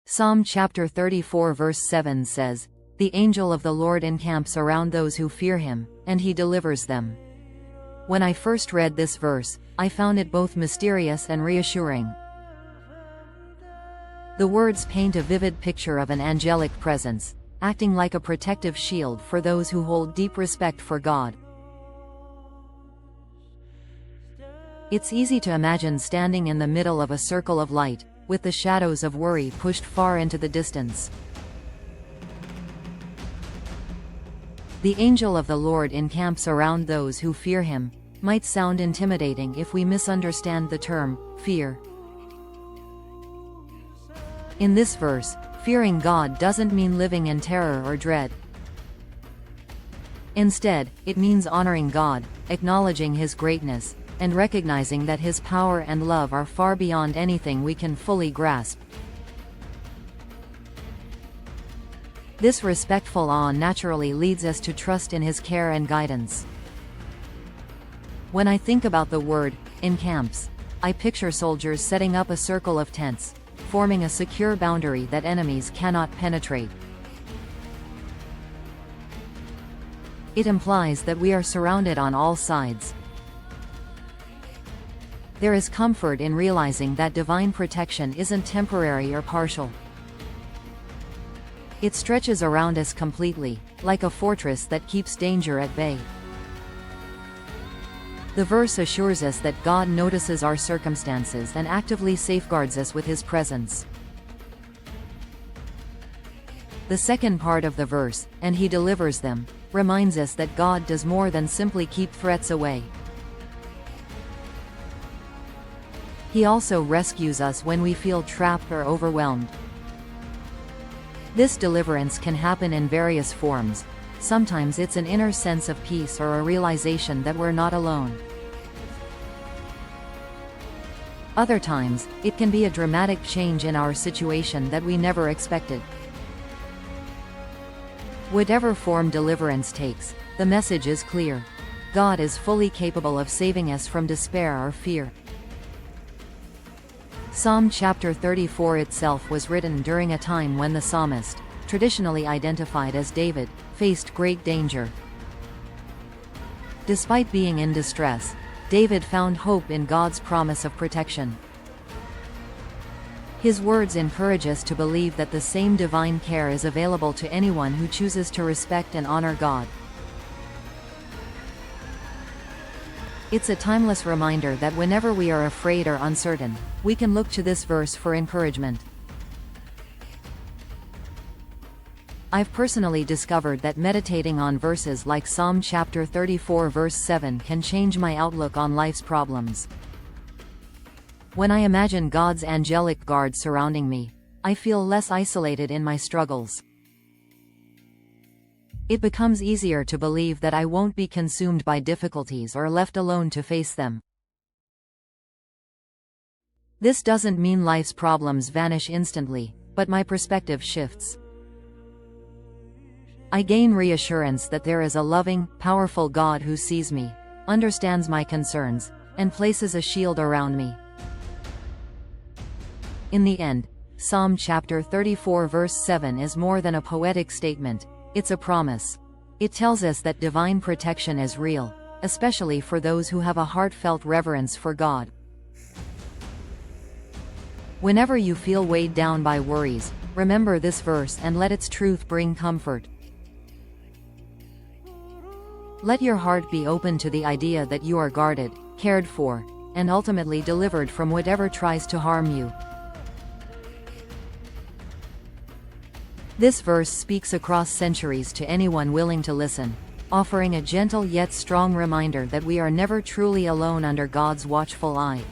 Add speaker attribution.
Speaker 1: Psalm chapter 34 verse 7 says, "The angel of the Lord encamps around those who fear him, and he delivers them." When I first read this verse, I found it both mysterious and reassuring. The words paint a vivid picture of an angelic presence, acting like a protective shield for those who hold deep respect for God. It's easy to imagine standing in the middle of a circle of light, with the shadows of worry pushed far into the distance. "The angel of the Lord encamps around those who fear him" might sound intimidating if we misunderstand the term, fear. In this verse, fearing God doesn't mean living in terror or dread. Instead, it means honoring God, acknowledging his greatness, and recognizing that his power and love are far beyond anything we can fully grasp. This respectful awe naturally leads us to trust in his care and guidance. When I think about the word, encamps, I picture soldiers setting up a circle of tents, forming a secure boundary that enemies cannot penetrate. It implies that we are surrounded on all sides. There is comfort in realizing that divine protection isn't temporary or partial. It stretches around us completely, like a fortress that keeps danger at bay. The verse assures us that God notices our circumstances and actively safeguards us with his presence. The second part of the verse, "and he delivers them," reminds us that God does more than simply keep threats away. He also rescues us when we feel trapped or overwhelmed. This deliverance can happen in various forms. Sometimes it's an inner sense of peace or a realization that we're not alone. Other times, it can be a dramatic change in our situation that we never expected. Whatever form deliverance takes, the message is clear. God is fully capable of saving us from despair or fear. Psalm chapter 34 itself was written during a time when the psalmist, traditionally identified as David, faced great danger. Despite being in distress, David found hope in God's promise of protection. His words encourage us to believe that the same divine care is available to anyone who chooses to respect and honor God. It's a timeless reminder that whenever we are afraid or uncertain, we can look to this verse for encouragement. I've personally discovered that meditating on verses like Psalm chapter 34 verse 7 can change my outlook on life's problems. When I imagine God's angelic guard surrounding me, I feel less isolated in my struggles. It becomes easier to believe that I won't be consumed by difficulties or left alone to face them. This doesn't mean life's problems vanish instantly, but my perspective shifts. I gain reassurance that there is a loving, powerful God who sees me, understands my concerns, and places a shield around me. In the end, Psalm chapter 34 verse 7 is more than a poetic statement. It's a promise. It tells us that divine protection is real, especially for those who have a heartfelt reverence for God. Whenever you feel weighed down by worries, remember this verse and let its truth bring comfort. Let your heart be open to the idea that you are guarded, cared for, and ultimately delivered from whatever tries to harm you. This verse speaks across centuries to anyone willing to listen, offering a gentle yet strong reminder that we are never truly alone under God's watchful eye.